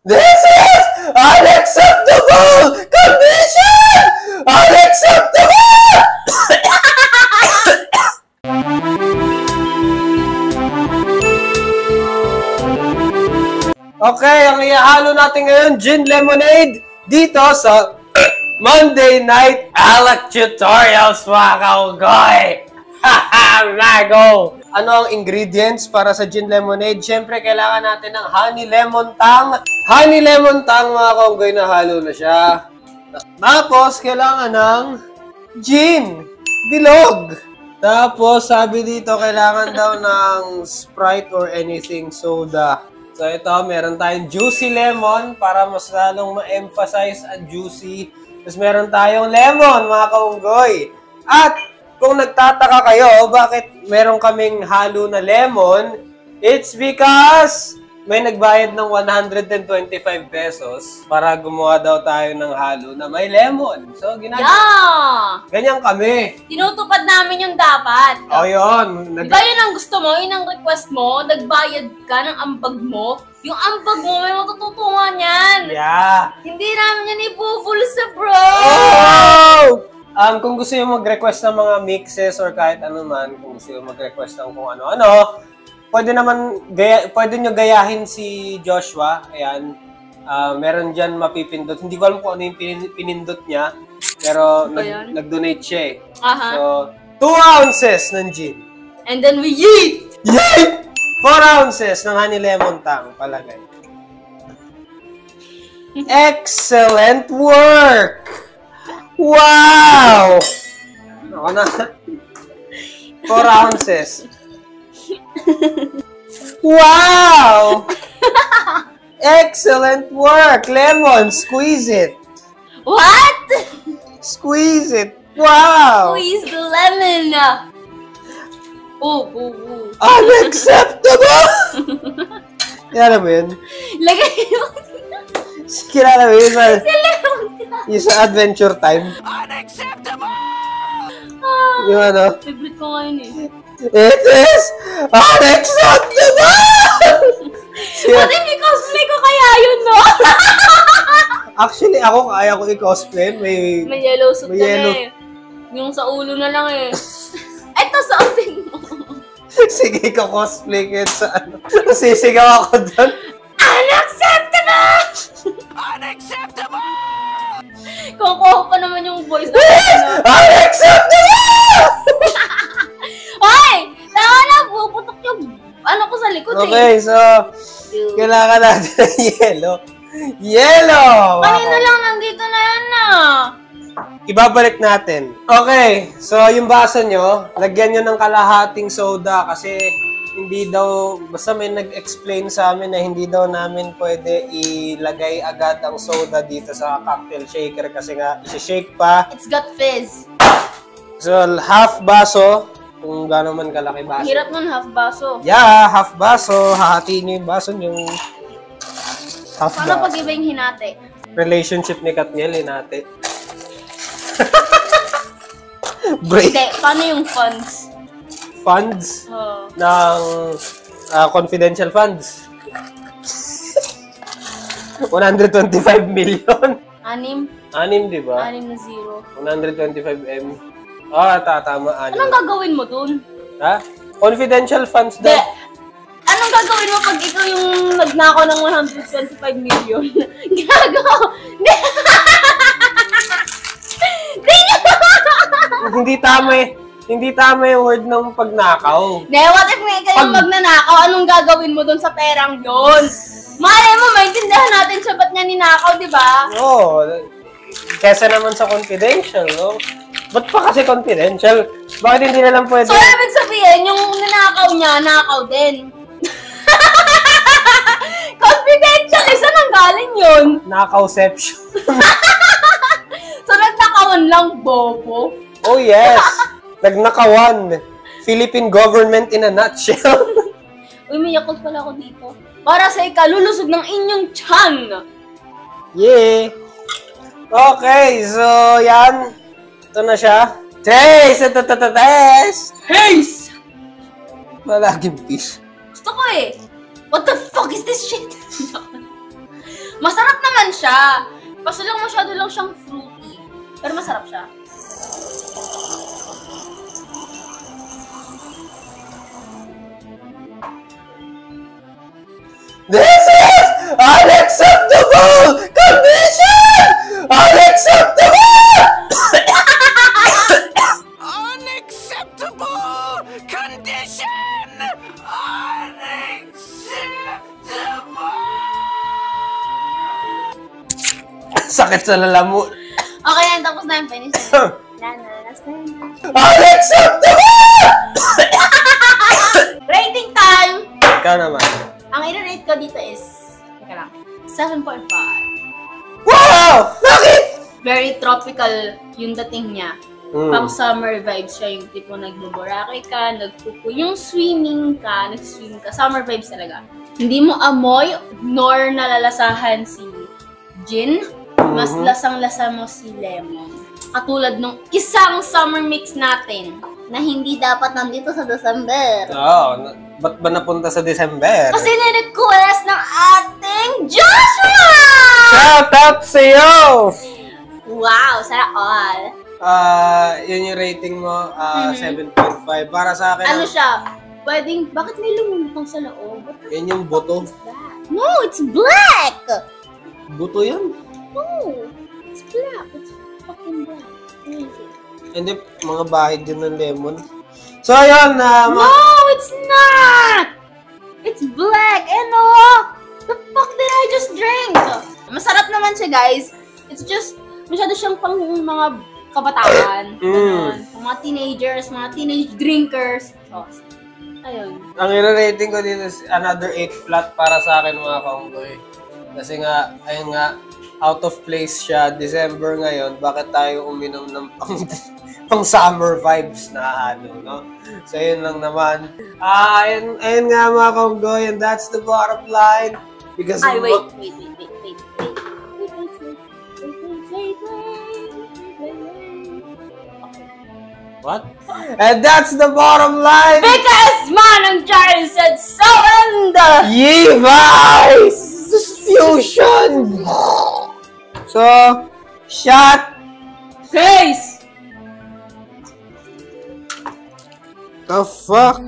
This is unacceptable condition! Unacceptable! Okay, ang ihalo natin ngayon, gin lemonade, dito sa Monday Night Alak Tutorials, mga kaugoy! Haha, go! Ano ang ingredients para sa gin lemonade? Siyempre, kailangan natin ng honey lemon tang. Honey lemon tang, mga kaugoy, na halo na siya. Tapos, kailangan ng gin, bilog. Tapos, sabi dito, kailangan daw ng Sprite or anything soda. So, ito, meron tayong juicy lemon para mas lalong ma-emphasize ang juicy. Tapos, meron tayong lemon, mga kaunggoy. At, kung nagtataka kayo, bakit meron kaming halo na lemon, it's because may nagbayad ng 125 pesos para gumawa daw tayo ng halo na may lemon. So, ganyan kami. Tinutupad namin yung dapat. O, yun. Diba yun ang gusto mo, yun ang request mo, nagbayad ka ng ambag mo. Yung ambag mo, may matututungan yan. Yeah. Hindi namin yan ibubulsa, bro. Oh! Kung gusto nyo mag-request ng mga mixes or kahit ano man, kung gusto nyo mag-request ng kung ano-ano, pwede nyo gayahin si Joshua. Ayan. Meron dyan mapipindot. Hindi ko alam kung ano yung pinindot niya. Pero nag-donate siya eh. So, 2 ounces ng gin. And then we yeet! Yeet! 4 ounces ng honey lemon tang. Palagay. Excellent work! Wow! Ako na. 4 ounces. Wow! Excellent work! Lemon, squeeze it. What? Squeeze it. Wow! Squeeze the lemon. Unacceptable! Yan mo yun? Lagay mo. Kilala mo yun? Yung sa Adventure Time. Unacceptable! Yung ano? Favorite ko ngayon eh. It is unacceptable! Pati may cosplay ko kaya yun, no? Actually, ako kaya ko i-cosplay. May yellow suit na eh. Yung sa ulo na lang eh. Ito sa atin mo. Sige, cosplay ko sa ano. Sisigaw ako doon. Unacceptable! Unacceptable! Kukuha pa naman yung voice na unacceptable! Hoy! Tama na, puputok yung ano ko sa likod eh. Okay, so, kailangan natin ng yellow. Yellow! Kanina lang nandito na yan na. Ibabalik natin. Okay, so yung baso nyo, lagyan nyo ng kalahating soda kasi hindi daw, basta may nag-explain sa amin na hindi daw namin pwede ilagay agad ang soda dito sa cocktail shaker kasi nga, isi-shake pa. It's got fizz. So, half baso, kung gano'n man kalaki baso. Hirap nun, half baso. Yeah, half baso. Hahatiin nyo yung baso nyo. Half Paano baso. pag iba yung hinati? Relationship ni Katniel, hinati. Break. Hindi, paano yung funds? Funds? Ng confidential funds. 125 million. 6, di ba? 6 na 0. 125M. Tama. 6. Anong gagawin mo dun? Ha? Confidential funds daw. Anong gagawin mo pag ikaw yung nagnakaw ng 125 million? Hindi tama yung word ng pagnakaw. What if may kayong magnanakaw? Anong gagawin mo dun sa perang yun? Malay mo, maintindihan natin siya ba't niya ninakaw, di ba? Oo. Kesa naman sa confidential, no? Ba't pa kasi confidential? Bakit hindi na lang pwede? So, ibig sabihin, yung nanakaw niya, nakaw din. Confidential, isa nang galing yun. Nakawception. So, nagnakawan lang, bobo. Oh, yes. Nagnakawan. Philippine government in a nutshell. Uy, may Yakult pala ako dito. Para sa ikalulusog ng inyong tiyan. Yeah. Okay, so yan. Ito na siya. Taste! Taste! Taste! Malaging fish. Gusto ko eh. What the fuck is this shit? Masarap naman siya. Kaso lang masyado lang siyang fruity. Pero masarap siya. This is unacceptable condition! Unacceptable! Unacceptable condition! Unacceptable! Sakit sa lalamu. Okay yan, tapos na yung finish na. Unacceptable! Rating time! Ikaw naman. Ang i-rate ko dito is, teka lang, 7.5. Wow! Bakit? Very tropical yung dating niya. Pang summer vibes siya, yung tipo nagbuburake ka, yung swimming ka, nag-swim ka. Summer vibes talaga. Hindi mo amoy nor nalalasahan si gin. Mas lasang-lasa mo si lemon. Katulad nung isang summer mix natin na hindi dapat nandito sa December. Oo. Ba't ba napunta sa December? Kasi ni-request ng ating Joshua! Shout out sa iyo! Wow, sana all. Yun yung rating mo, 7.5. Para sa akin, Ano siya? Pwedeng, bakit may lumulutang sa loob? yun yung buto. No, it's black! Buto yun. No, it's black. It's fucking black. Crazy. Hindi, mga bahid yun ng lemon. So, ayun, No, it's not! It's black! Ano? The fuck did I just drink? Masarap naman siya, guys. It's just, masyado siyang pang mga kabataan. Ganun. Mga teenagers, mga teenage drinkers. So, ayun. ang i-rating ko dito is another 8 flat para sa akin, mga kaunggoy. Kasi nga, ayun nga, out of place siya. December ngayon, bakit tayo uminom ng pang summer vibes na ano, no? So, yun lang naman. Ayun nga, mga kaunggoy, and that's the bottom line. Because Wait. What? And that's the bottom line! Because Manong Charlie said so and Yeevice! Fusion! So, shot! face! The fuck?